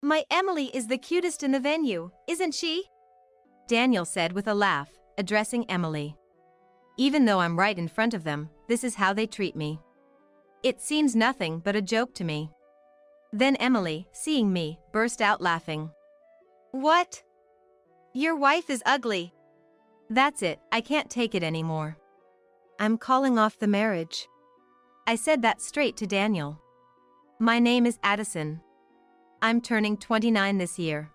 My Emily is the cutest in the venue, isn't she? Daniel said with a laugh, addressing Emily. Even though I'm right in front of them, this is how they treat me. It seems nothing but a joke to me. Then Emily, seeing me, burst out laughing. What? Your wife is ugly. That's it, I can't take it anymore. I'm calling off the marriage. I said that straight to Daniel. My name is Addison. I'm turning 29 this year.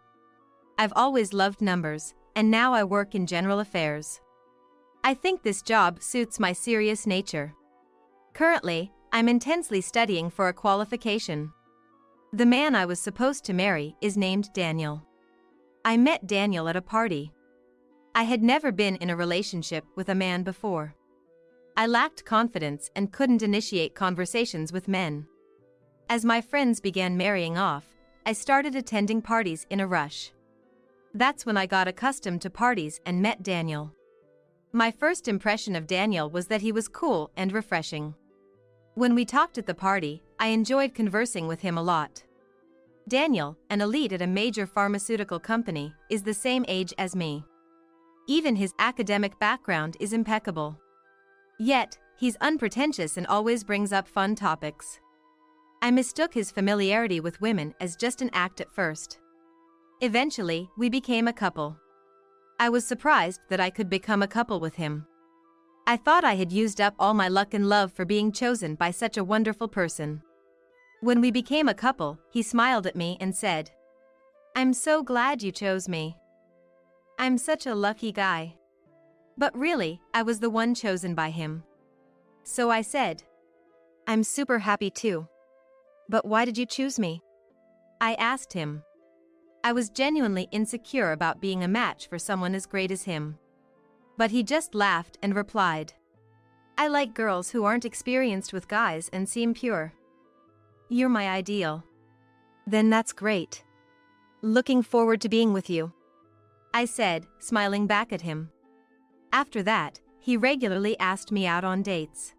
I've always loved numbers, and now I work in general affairs. I think this job suits my serious nature. Currently, I'm intensely studying for a qualification. The man I was supposed to marry is named Daniel. I met Daniel at a party. I had never been in a relationship with a man before. I lacked confidence and couldn't initiate conversations with men. As my friends began marrying off, I started attending parties in a rush. That's when I got accustomed to parties and met Daniel. My first impression of Daniel was that he was cool and refreshing. When we talked at the party, I enjoyed conversing with him a lot. Daniel, an elite at a major pharmaceutical company, is the same age as me. Even his academic background is impeccable. Yet, he's unpretentious and always brings up fun topics. I mistook his familiarity with women as just an act at first. Eventually, we became a couple. I was surprised that I could become a couple with him. I thought I had used up all my luck and love for being chosen by such a wonderful person. When we became a couple, he smiled at me and said, "I'm so glad you chose me. I'm such a lucky guy." But really, I was the one chosen by him. So I said, "I'm super happy too. But why did you choose me?" I asked him. I was genuinely insecure about being a match for someone as great as him. But he just laughed and replied, "I like girls who aren't experienced with guys and seem pure. You're my ideal." "Then that's great. Looking forward to being with you," I said, smiling back at him. After that, he regularly asked me out on dates.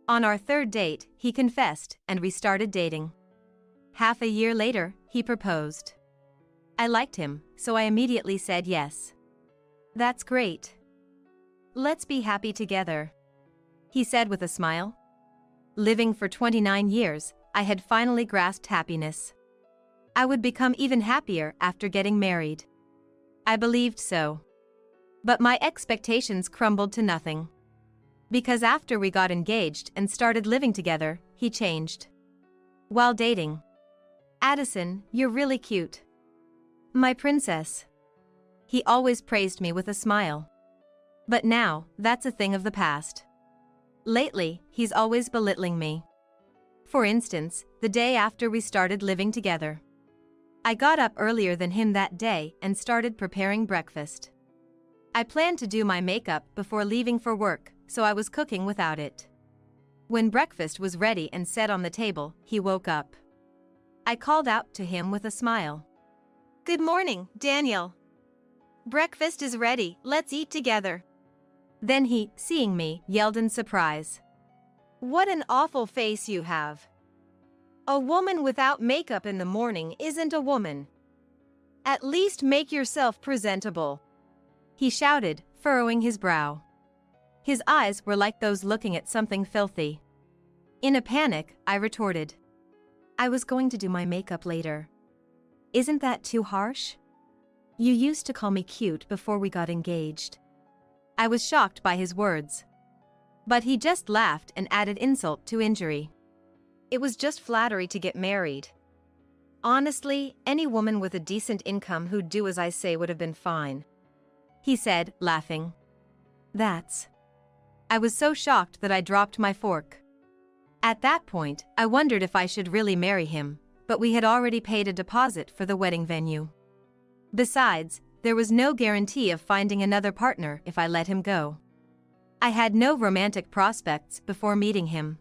On our third date, he confessed, and we started dating. Half a year later, he proposed. I liked him, so I immediately said yes. "That's great. Let's be happy together," he said with a smile. Living for 29 years, I had finally grasped happiness. I would become even happier after getting married. I believed so. But my expectations crumbled to nothing. Because after we got engaged and started living together, he changed. While dating, "Addison, you're really cute. My princess." He always praised me with a smile. But now, that's a thing of the past. Lately, he's always belittling me. For instance, the day after we started living together. I got up earlier than him that day and started preparing breakfast. I planned to do my makeup before leaving for work, so I was cooking without it. When breakfast was ready and set on the table, he woke up. I called out to him with a smile. "Good morning, Daniel. Breakfast is ready, let's eat together." Then he, seeing me, yelled in surprise. "What an awful face you have. A woman without makeup in the morning isn't a woman. At least make yourself presentable," he shouted, furrowing his brow. His eyes were like those looking at something filthy. In a panic, I retorted, "I was going to do my makeup later. Isn't that too harsh? You used to call me cute before we got engaged." I was shocked by his words. But he just laughed and added insult to injury. "It was just flattery to get married. Honestly, any woman with a decent income who'd do as I say would have been fine," he said, laughing. "That's..." I was so shocked that I dropped my fork. At that point, I wondered if I should really marry him, but we had already paid a deposit for the wedding venue. Besides, there was no guarantee of finding another partner if I let him go. I had no romantic prospects before meeting him.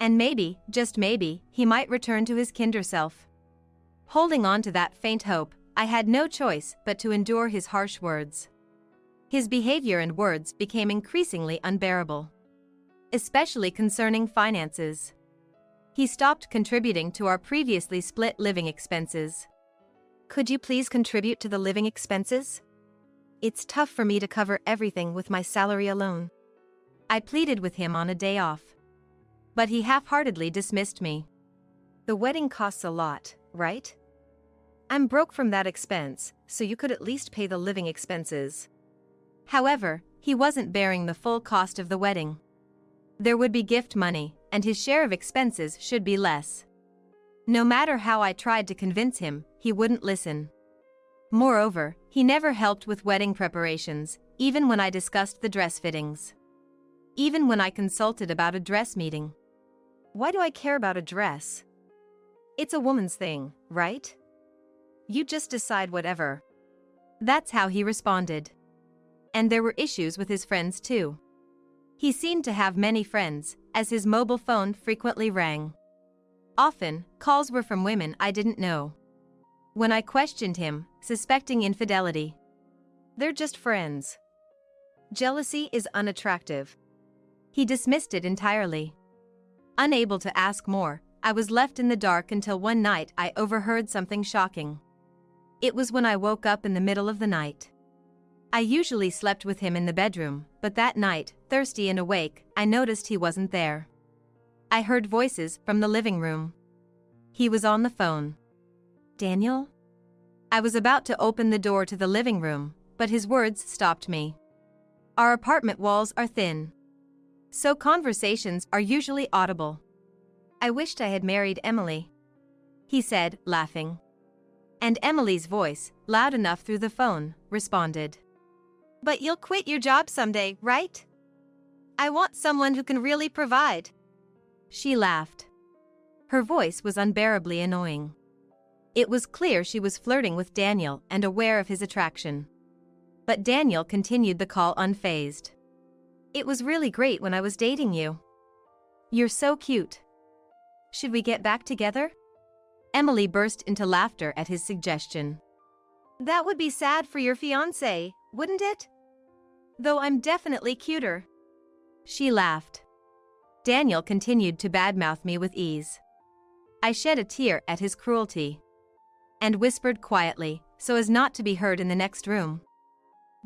And maybe, just maybe, he might return to his kinder self. Holding on to that faint hope, I had no choice but to endure his harsh words. His behavior and words became increasingly unbearable. Especially concerning finances. He stopped contributing to our previously split living expenses. Could you please contribute to the living expenses? It's tough for me to cover everything with my salary alone. I pleaded with him on a day off. But he half-heartedly dismissed me. The wedding costs a lot, right? I'm broke from that expense, so you could at least pay the living expenses. However, he wasn't bearing the full cost of the wedding. There would be gift money, and his share of expenses should be less. No matter how I tried to convince him, he wouldn't listen. Moreover, he never helped with wedding preparations, even when I discussed the dress fittings. Even when I consulted about a dress meeting. Why do I care about a dress? It's a woman's thing, right? You just decide whatever. That's how he responded. And there were issues with his friends too. He seemed to have many friends, as his mobile phone frequently rang. Often, calls were from women I didn't know. When I questioned him, suspecting infidelity. They're just friends. Jealousy is unattractive. He dismissed it entirely. Unable to ask more, I was left in the dark until one night I overheard something shocking. It was when I woke up in the middle of the night. I usually slept with him in the bedroom, but that night, thirsty and awake, I noticed he wasn't there. I heard voices from the living room. He was on the phone. Daniel? I was about to open the door to the living room, but his words stopped me. Our apartment walls are thin, so conversations are usually audible. I wished I had married Emily, he said, laughing. And Emily's voice, loud enough through the phone, responded. But you'll quit your job someday, right? I want someone who can really provide. She laughed. Her voice was unbearably annoying. It was clear she was flirting with Daniel and aware of his attraction. But Daniel continued the call unfazed. It was really great when I was dating you. You're so cute. Should we get back together? Emily burst into laughter at his suggestion. That would be sad for your fiancé, wouldn't it? Though I'm definitely cuter. She laughed. Daniel continued to badmouth me with ease. I shed a tear at his cruelty. And whispered quietly, so as not to be heard in the next room.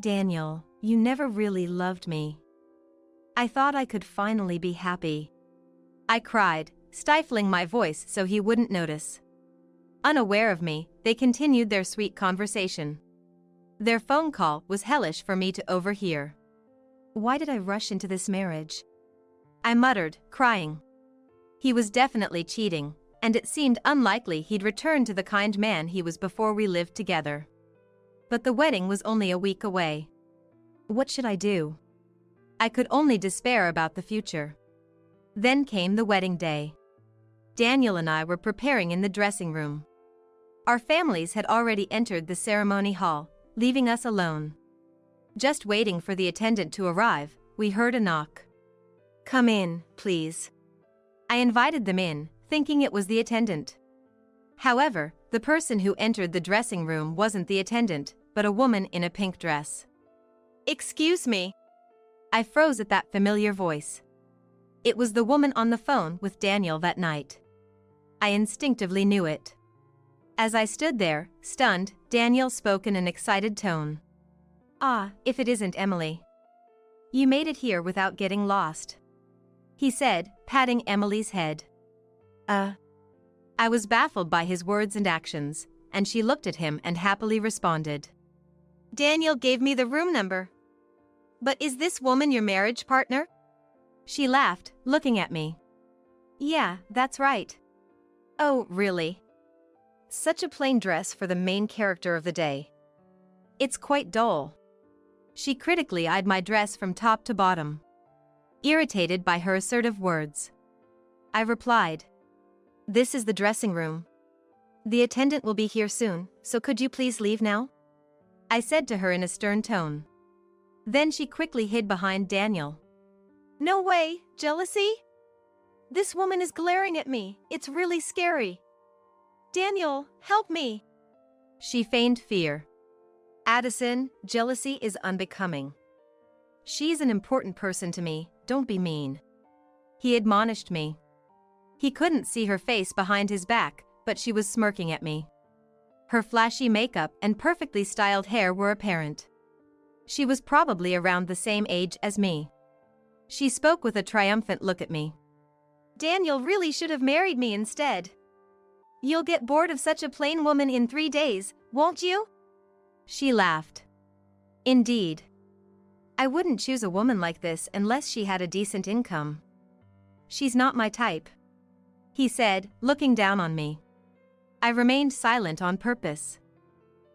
Daniel, you never really loved me. I thought I could finally be happy. I cried, stifling my voice so he wouldn't notice. Unaware of me, they continued their sweet conversation. Their phone call was hellish for me to overhear. Why did I rush into this marriage? I muttered, crying. He was definitely cheating, and it seemed unlikely he'd return to the kind man he was before we lived together. But the wedding was only a week away. What should I do? I could only despair about the future. Then came the wedding day. Daniel and I were preparing in the dressing room. Our families had already entered the ceremony hall, leaving us alone. Just waiting for the attendant to arrive, we heard a knock. Come in, please. I invited them in, thinking it was the attendant. However, the person who entered the dressing room wasn't the attendant, but a woman in a pink dress. Excuse me. I froze at that familiar voice. It was the woman on the phone with Daniel that night. I instinctively knew it. As I stood there, stunned, Daniel spoke in an excited tone. Ah, if it isn't Emily. You made it here without getting lost. He said, patting Emily's head. I was baffled by his words and actions, and she looked at him and happily responded. Daniel gave me the room number. But is this woman your marriage partner? She laughed, looking at me. Yeah, that's right. Oh, really? Such a plain dress for the main character of the day. It's quite dull. She critically eyed my dress from top to bottom, irritated by her assertive words. I replied, This is the dressing room. The attendant will be here soon, so could you please leave now? I said to her in a stern tone. Then she quickly hid behind Daniel. No way, jealousy? This woman is glaring at me, it's really scary. Daniel, help me. She feigned fear. Addison, jealousy is unbecoming. She's an important person to me, don't be mean. He admonished me. He couldn't see her face behind his back, but she was smirking at me. Her flashy makeup and perfectly styled hair were apparent. She was probably around the same age as me. She spoke with a triumphant look at me. Daniel really should have married me instead. You'll get bored of such a plain woman in 3 days, won't you? She laughed. Indeed. I wouldn't choose a woman like this unless she had a decent income. She's not my type, he said, looking down on me. I remained silent on purpose.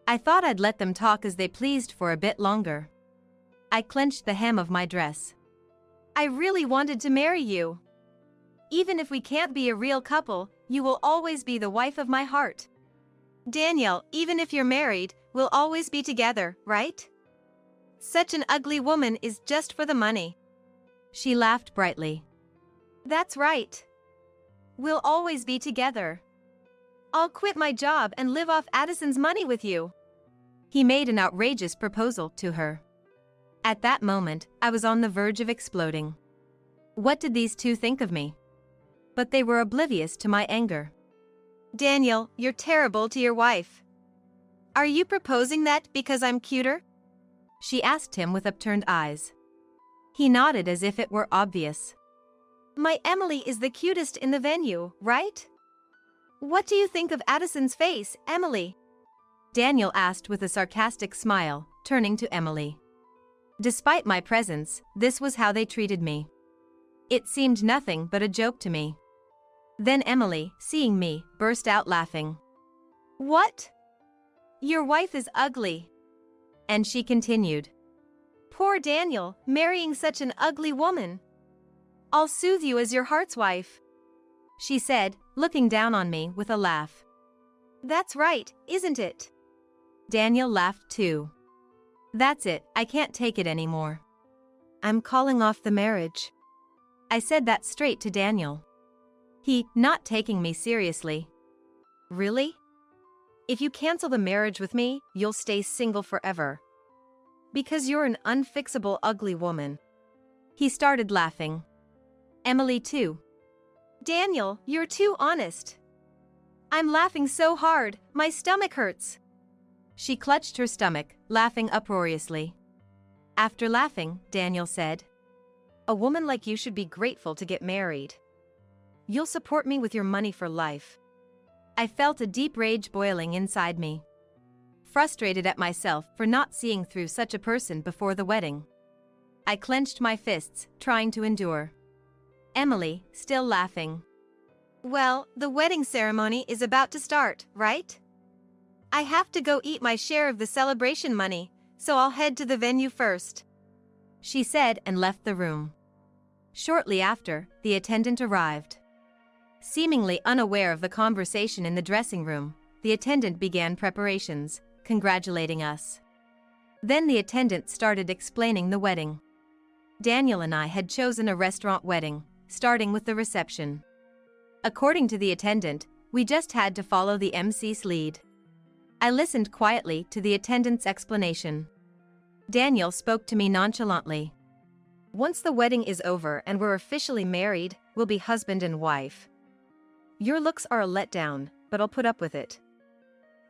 I thought I'd let them talk as they pleased for a bit longer. I clenched the hem of my dress. I really wanted to marry you. Even if we can't be a real couple, you will always be the wife of my heart. Daniel, even if you're married, we'll always be together, right? Such an ugly woman is just for the money. She laughed brightly. That's right. We'll always be together. I'll quit my job and live off Addison's money with you. He made an outrageous proposal to her. At that moment, I was on the verge of exploding. What did these two think of me? But they were oblivious to my anger. Daniel, you're terrible to your wife. Are you proposing that because I'm cuter? She asked him with upturned eyes. He nodded as if it were obvious. My Emily is the cutest in the venue, right? What do you think of Addison's face, Emily? Daniel asked with a sarcastic smile, turning to Emily. Despite my presence, this was how they treated me. It seemed nothing but a joke to me. Then Emily, seeing me, burst out laughing. What? Your wife is ugly. And she continued. Poor Daniel, marrying such an ugly woman. I'll soothe you as your heart's wife, she said, looking down on me with a laugh. That's right, isn't it? Daniel laughed too. That's it, I can't take it anymore. I'm calling off the marriage. I said that straight to Daniel. He, not taking me seriously. Really? If you cancel the marriage with me, you'll stay single forever. Because you're an unfixable ugly woman. He started laughing. Emily too. Daniel, you're too honest. I'm laughing so hard, my stomach hurts. She clutched her stomach, laughing uproariously. After laughing, Daniel said, A woman like you should be grateful to get married. You'll support me with your money for life. I felt a deep rage boiling inside me. Frustrated at myself for not seeing through such a person before the wedding. I clenched my fists, trying to endure. Emily, still laughing. Well, the wedding ceremony is about to start, right? I have to go eat my share of the celebration money, so I'll head to the venue first, she said and left the room. Shortly after, the attendant arrived. Seemingly unaware of the conversation in the dressing room, the attendant began preparations, congratulating us. Then the attendant started explaining the wedding. Daniel and I had chosen a restaurant wedding, starting with the reception. According to the attendant, we just had to follow the MC's lead. I listened quietly to the attendant's explanation. Daniel spoke to me nonchalantly. Once the wedding is over and we're officially married, we'll be husband and wife. Your looks are a letdown, but I'll put up with it.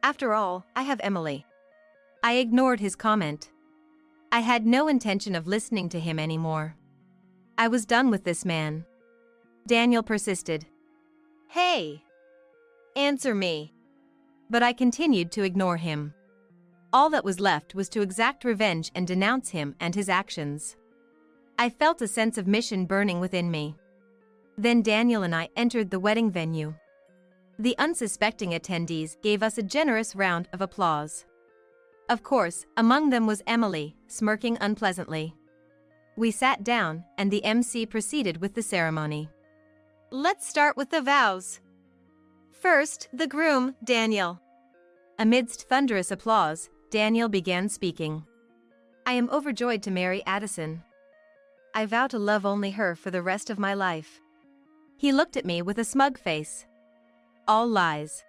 After all, I have Emily. I ignored his comment. I had no intention of listening to him anymore. I was done with this man. Daniel persisted. Hey! Answer me. But I continued to ignore him. All that was left was to exact revenge and denounce him and his actions. I felt a sense of mission burning within me. Then Daniel and I entered the wedding venue. The unsuspecting attendees gave us a generous round of applause. Of course, among them was Emily, smirking unpleasantly. We sat down, and the MC proceeded with the ceremony. Let's start with the vows. First, the groom, Daniel. Amidst thunderous applause, Daniel began speaking. I am overjoyed to marry Addison. I vow to love only her for the rest of my life. He looked at me with a smug face. All lies.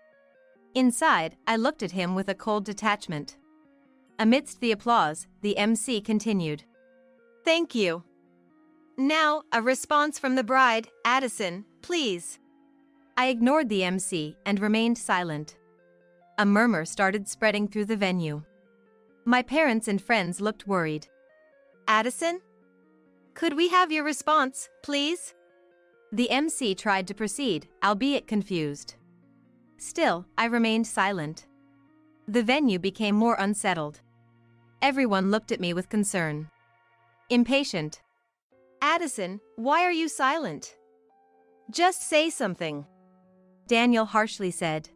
Inside, I looked at him with a cold detachment. Amidst the applause, the MC continued. Thank you. Now, a response from the bride, Addison, please. I ignored the MC and remained silent. A murmur started spreading through the venue. My parents and friends looked worried. Addison? Could we have your response, please? The MC tried to proceed, albeit confused. Still, I remained silent. The venue became more unsettled. Everyone looked at me with concern. Impatient. Addison, why are you silent? Just say something. Daniel harshly said.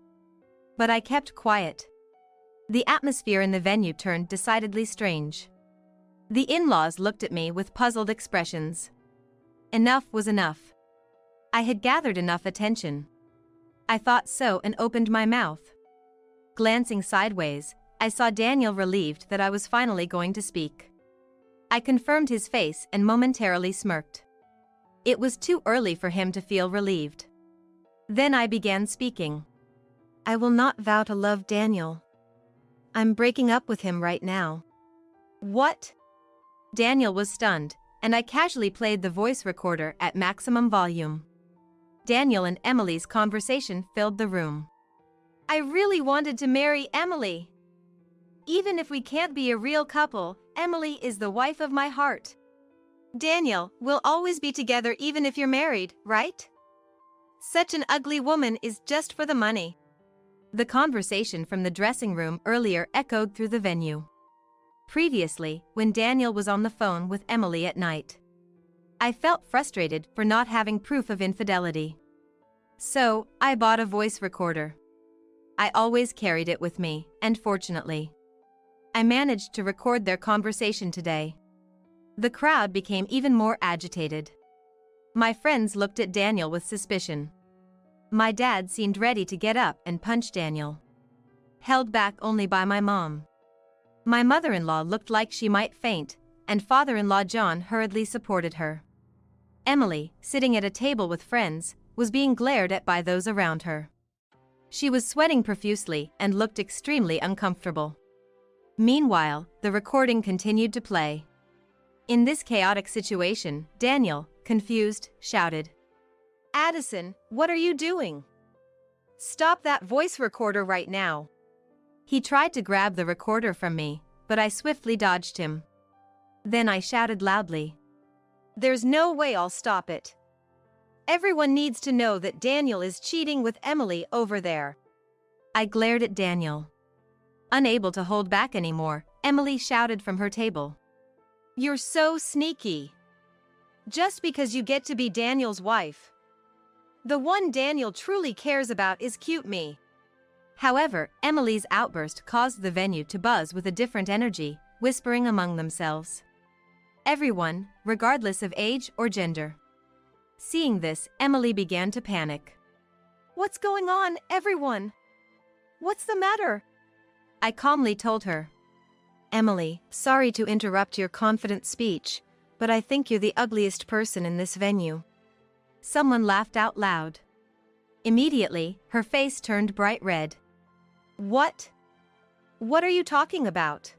But I kept quiet. The atmosphere in the venue turned decidedly strange. The in-laws looked at me with puzzled expressions. Enough was enough. I had gathered enough attention. I thought so and opened my mouth. Glancing sideways, I saw Daniel relieved that I was finally going to speak. I confirmed his face and momentarily smirked. It was too early for him to feel relieved. Then I began speaking. I will not vow to love Daniel. I'm breaking up with him right now. What? Daniel was stunned, and I casually played the voice recorder at maximum volume. Daniel and Emily's conversation filled the room. I really wanted to marry Emily. Even if we can't be a real couple, Emily is the wife of my heart. Daniel, we'll always be together even if you're married, right? Such an ugly woman is just for the money. The conversation from the dressing room earlier echoed through the venue. Previously, when Daniel was on the phone with Emily at night, I felt frustrated for not having proof of infidelity. So, I bought a voice recorder. I always carried it with me, and fortunately, I managed to record their conversation today. The crowd became even more agitated. My friends looked at Daniel with suspicion. My dad seemed ready to get up and punch Daniel, held back only by my mom. My mother-in-law looked like she might faint, and father-in-law John hurriedly supported her. Emily, sitting at a table with friends, was being glared at by those around her. She was sweating profusely and looked extremely uncomfortable. Meanwhile, the recording continued to play. In this chaotic situation, Daniel, confused, shouted, Addison, what are you doing? Stop that voice recorder right now. He tried to grab the recorder from me, but I swiftly dodged him. Then I shouted loudly, There's no way I'll stop it. Everyone needs to know that Daniel is cheating with Emily over there. I glared at Daniel. Unable to hold back anymore, Emily shouted from her table, You're so sneaky. Just because you get to be Daniel's wife. The one Daniel truly cares about is cute me. However, Emily's outburst caused the venue to buzz with a different energy, whispering among themselves. Everyone, regardless of age or gender. Seeing this, Emily began to panic. What's going on, everyone? What's the matter? I calmly told her. Emily, sorry to interrupt your confident speech, but I think you're the ugliest person in this venue. Someone laughed out loud. Immediately, her face turned bright red. What? What are you talking about?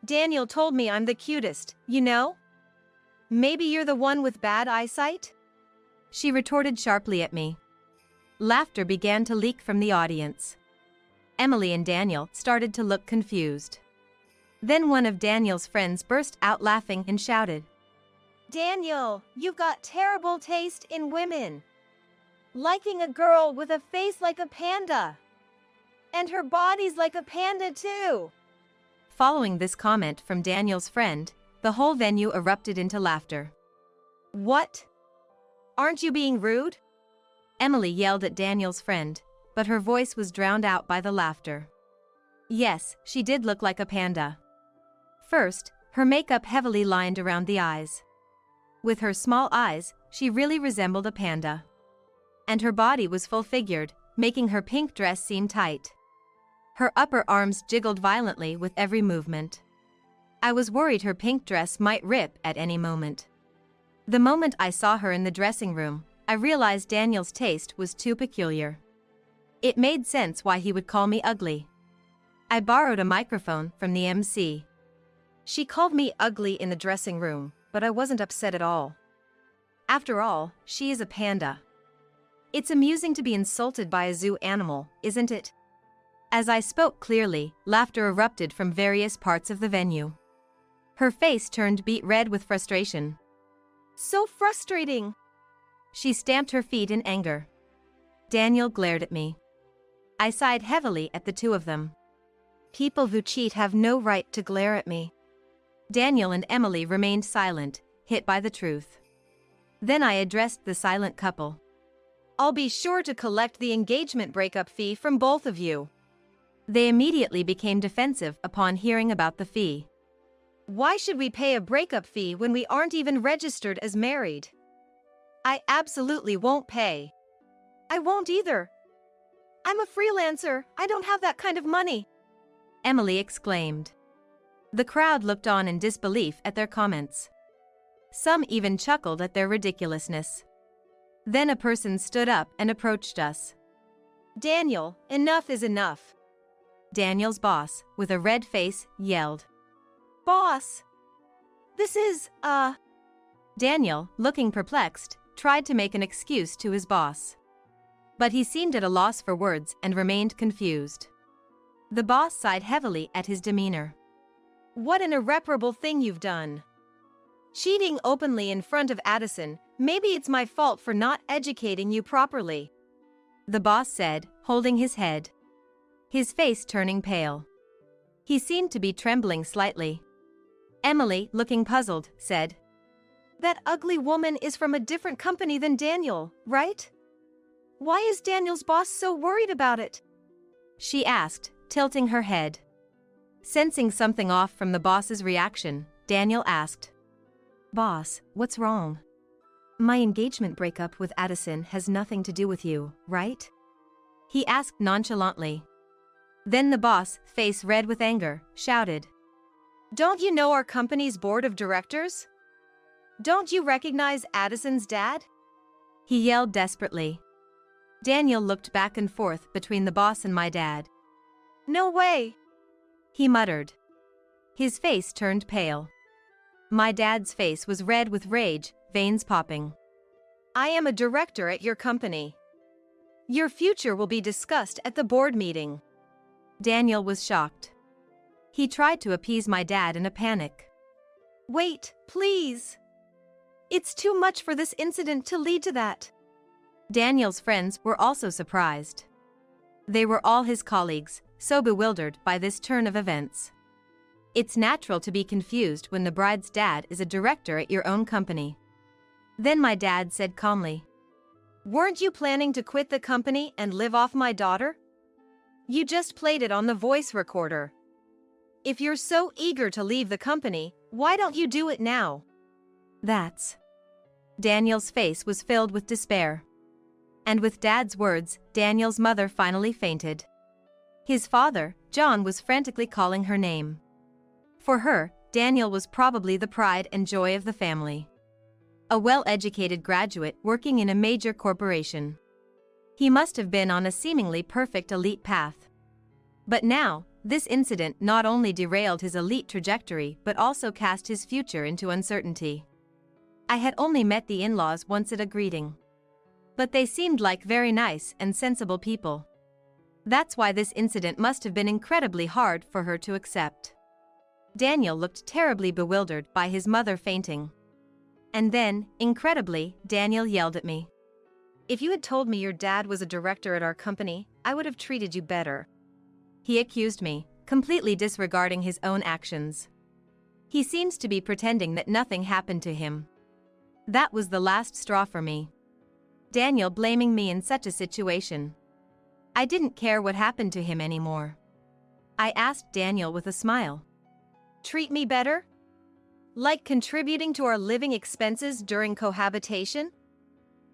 Daniel told me I'm the cutest, you know? Maybe you're the one with bad eyesight? She retorted sharply at me. Laughter began to leak from the audience. Emily and Daniel started to look confused. Then one of Daniel's friends burst out laughing and shouted, Daniel, you've got terrible taste in women. Liking a girl with a face like a panda. And her body's like a panda too. Following this comment from Daniel's friend, the whole venue erupted into laughter. What? Aren't you being rude? Emily yelled at Daniel's friend, but her voice was drowned out by the laughter. Yes, she did look like a panda. First, her makeup heavily lined around the eyes. With her small eyes, she really resembled a panda. And her body was full-figured, making her pink dress seem tight. Her upper arms jiggled violently with every movement. I was worried her pink dress might rip at any moment. The moment I saw her in the dressing room, I realized Daniel's taste was too peculiar. It made sense why he would call me ugly. I borrowed a microphone from the MC. She called me ugly in the dressing room, but I wasn't upset at all. After all, she is a panda. It's amusing to be insulted by a zoo animal, isn't it? As I spoke clearly, laughter erupted from various parts of the venue. Her face turned beet red with frustration. So frustrating. She stamped her feet in anger. Daniel glared at me. I sighed heavily at the two of them. People who cheat have no right to glare at me. Daniel and Emily remained silent, hit by the truth. Then I addressed the silent couple. I'll be sure to collect the engagement breakup fee from both of you. They immediately became defensive upon hearing about the fee. Why should we pay a breakup fee when we aren't even registered as married? I absolutely won't pay. I won't either. I'm a freelancer, I don't have that kind of money, Emily exclaimed. The crowd looked on in disbelief at their comments. Some even chuckled at their ridiculousness. Then a person stood up and approached us. Daniel, enough is enough. Daniel's boss, with a red face, yelled. Boss! This is, Daniel, looking perplexed, tried to make an excuse to his boss. But he seemed at a loss for words and remained confused. The boss sighed heavily at his demeanor. What an irreparable thing you've done. Cheating openly in front of Addison, maybe it's my fault for not educating you properly, the boss said, holding his head. His face turning pale. He seemed to be trembling slightly. Emily, looking puzzled, said, That ugly woman is from a different company than Daniel, right? Why is Daniel's boss so worried about it? She asked, tilting her head. Sensing something off from the boss's reaction, Daniel asked, Boss, what's wrong? My engagement breakup with Addison has nothing to do with you, right? He asked nonchalantly. Then the boss, face red with anger, shouted, Don't you know our company's board of directors? Don't you recognize Addison's dad? He yelled desperately. Daniel looked back and forth between the boss and my dad. No way, he muttered. His face turned pale. My dad's face was red with rage, veins popping. I am a director at your company. Your future will be discussed at the board meeting. Daniel was shocked. He tried to appease my dad in a panic. Wait, please. It's too much for this incident to lead to that. Daniel's friends were also surprised. They were all his colleagues, so bewildered by this turn of events. It's natural to be confused when the bride's dad is a director at your own company. Then my dad said calmly, Weren't you planning to quit the company and live off my daughter? You just played it on the voice recorder. If you're so eager to leave the company, why don't you do it now? That's... Daniel's face was filled with despair. And with Dad's words, Daniel's mother finally fainted. His father, John, was frantically calling her name. For her, Daniel was probably the pride and joy of the family. A well-educated graduate working in a major corporation. He must have been on a seemingly perfect elite path. But now, this incident not only derailed his elite trajectory but also cast his future into uncertainty. I had only met the in-laws once at a greeting. But they seemed like very nice and sensible people. That's why this incident must have been incredibly hard for her to accept. Daniel looked terribly bewildered by his mother fainting. And then, incredibly, Daniel yelled at me. If you had told me your dad was a director at our company, I would have treated you better. He accused me, completely disregarding his own actions. He seems to be pretending that nothing happened to him. That was the last straw for me. Daniel blaming me in such a situation. I didn't care what happened to him anymore. I asked Daniel with a smile. Treat me better? Like contributing to our living expenses during cohabitation?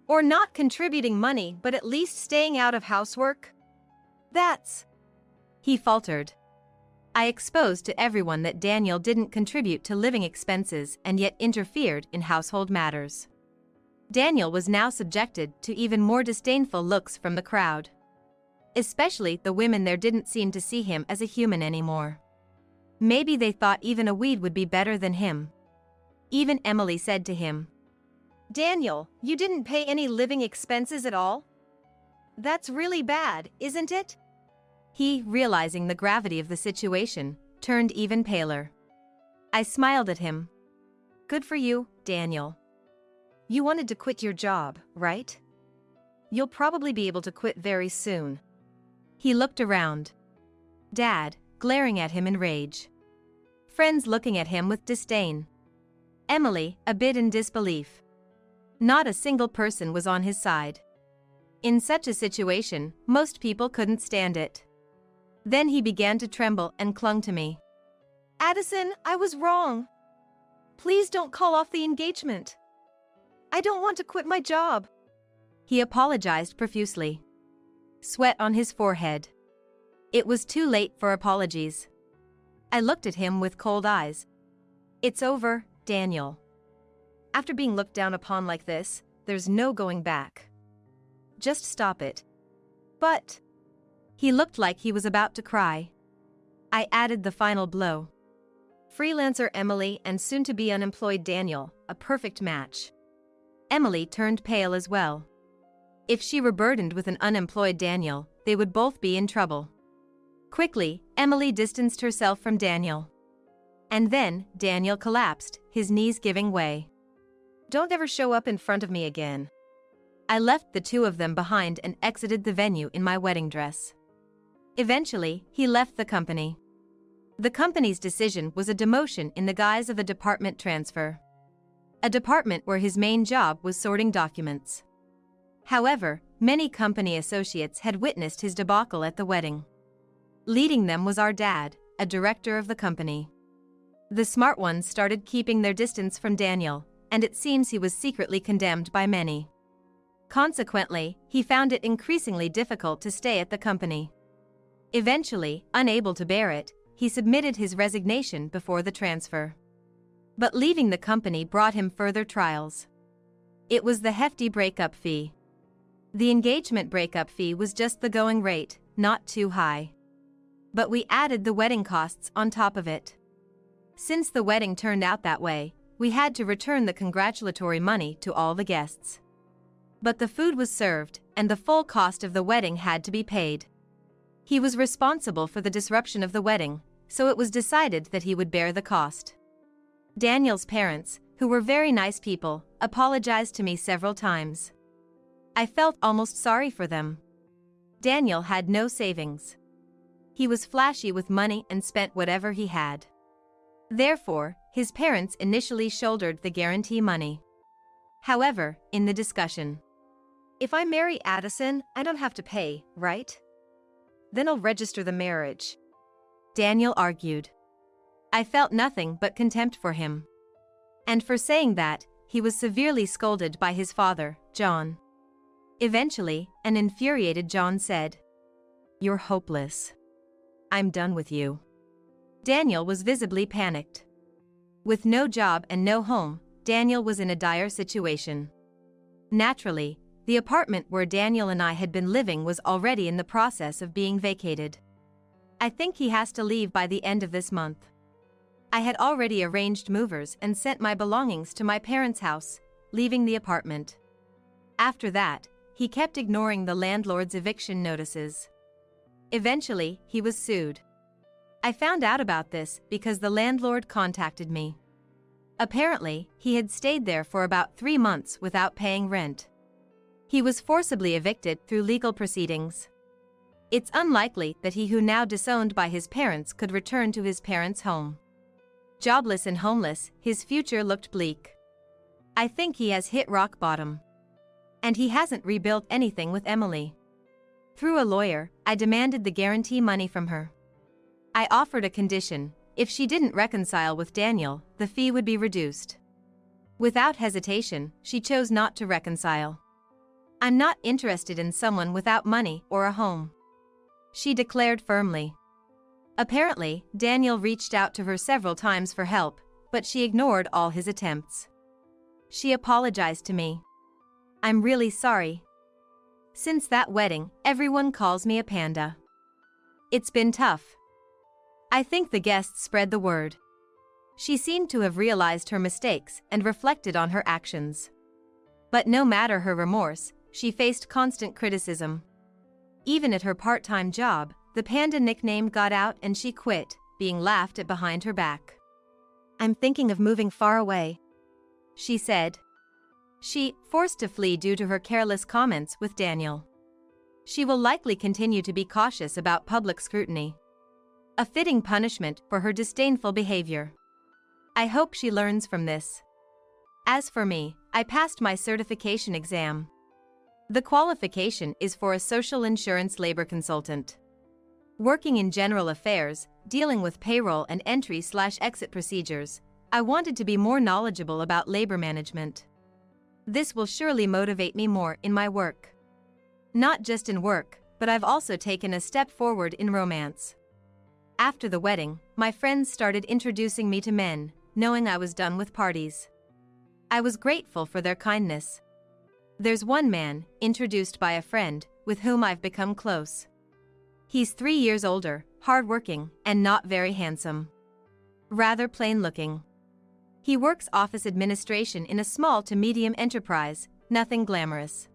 Or not contributing money but at least staying out of housework? That's... He faltered. I exposed to everyone that Daniel didn't contribute to living expenses and yet interfered in household matters. Daniel was now subjected to even more disdainful looks from the crowd. Especially the women there didn't seem to see him as a human anymore. Maybe they thought even a weed would be better than him. Even Emily said to him, Daniel, you didn't pay any living expenses at all? That's really bad, isn't it? He, realizing the gravity of the situation, turned even paler. I smiled at him. Good for you, Daniel. You wanted to quit your job, right? You'll probably be able to quit very soon. He looked around. Dad, glaring at him in rage. Friends looking at him with disdain. Emily, a bit in disbelief. Not a single person was on his side. In such a situation, most people couldn't stand it. Then he began to tremble and clung to me. Addison, I was wrong. Please don't call off the engagement. I don't want to quit my job. He apologized profusely. Sweat on his forehead. It was too late for apologies. I looked at him with cold eyes. It's over, Daniel. After being looked down upon like this, there's no going back. Just stop it. But... He looked like he was about to cry. I added the final blow. Freelancer Emily and soon-to-be unemployed Daniel, a perfect match. Emily turned pale as well. If she were burdened with an unemployed Daniel, they would both be in trouble. Quickly, Emily distanced herself from Daniel. And then, Daniel collapsed, his knees giving way. Don't ever show up in front of me again. I left the two of them behind and exited the venue in my wedding dress. Eventually, he left the company. The company's decision was a demotion in the guise of a department transfer. A department where his main job was sorting documents. However, many company associates had witnessed his debacle at the wedding. Leading them was our dad, a director of the company. The smart ones started keeping their distance from Daniel, and it seems he was secretly condemned by many. Consequently, he found it increasingly difficult to stay at the company. Eventually, unable to bear it, he submitted his resignation before the transfer. But leaving the company brought him further trials. It was the hefty breakup fee. The engagement breakup fee was just the going rate, not too high. But we added the wedding costs on top of it. Since the wedding turned out that way, we had to return the congratulatory money to all the guests. But the food was served, and the full cost of the wedding had to be paid. He was responsible for the disruption of the wedding, so it was decided that he would bear the cost. Daniel's parents, who were very nice people, apologized to me several times. I felt almost sorry for them. Daniel had no savings. He was flashy with money and spent whatever he had. Therefore, his parents initially shouldered the guarantee money. However, in the discussion, if I marry Addison, I don't have to pay, right? Then I'll register the marriage. Daniel argued. I felt nothing but contempt for him. And for saying that, he was severely scolded by his father, John. Eventually, an infuriated John said, "You're hopeless. I'm done with you." Daniel was visibly panicked. With no job and no home, Daniel was in a dire situation. Naturally, the apartment where Daniel and I had been living was already in the process of being vacated. I think he has to leave by the end of this month. I had already arranged movers and sent my belongings to my parents' house, leaving the apartment. After that, he kept ignoring the landlord's eviction notices. Eventually, he was sued. I found out about this because the landlord contacted me. Apparently, he had stayed there for about 3 months without paying rent. He was forcibly evicted through legal proceedings. It's unlikely that he who now disowned by his parents could return to his parents' home. Jobless and homeless, his future looked bleak. I think he has hit rock bottom. And he hasn't rebuilt anything with Emily. Through a lawyer, I demanded the guarantee money from her. I offered a condition: if she didn't reconcile with Daniel, the fee would be reduced. Without hesitation, she chose not to reconcile. I'm not interested in someone without money or a home, she declared firmly. Apparently, Daniel reached out to her several times for help, but she ignored all his attempts. She apologized to me. I'm really sorry. Since that wedding, everyone calls me a panda. It's been tough. I think the guests spread the word. She seemed to have realized her mistakes and reflected on her actions. But no matter her remorse, she faced constant criticism. Even at her part-time job, The panda nickname got out and she quit, being laughed at behind her back. I'm thinking of moving far away, she said. She, forced to flee due to her careless comments with Daniel. She will likely continue to be cautious about public scrutiny. A fitting punishment for her disdainful behavior. I hope she learns from this. As for me, I passed my certification exam. The qualification is for a social insurance labor consultant. Working in general affairs, dealing with payroll and entry/exit procedures, I wanted to be more knowledgeable about labor management. This will surely motivate me more in my work. Not just in work, but I've also taken a step forward in romance. After the wedding, my friends started introducing me to men, knowing I was done with parties. I was grateful for their kindness. There's one man, introduced by a friend, with whom I've become close. He's 3 years older, hardworking, and not very handsome. Rather plain-looking. He works office administration in a small to medium enterprise, nothing glamorous.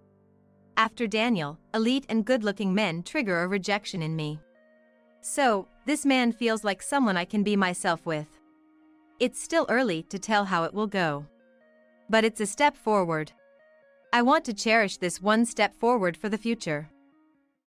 After Daniel, elite and good-looking men trigger a rejection in me. So, this man feels like someone I can be myself with. It's still early to tell how it will go. But it's a step forward. I want to cherish this one step forward for the future.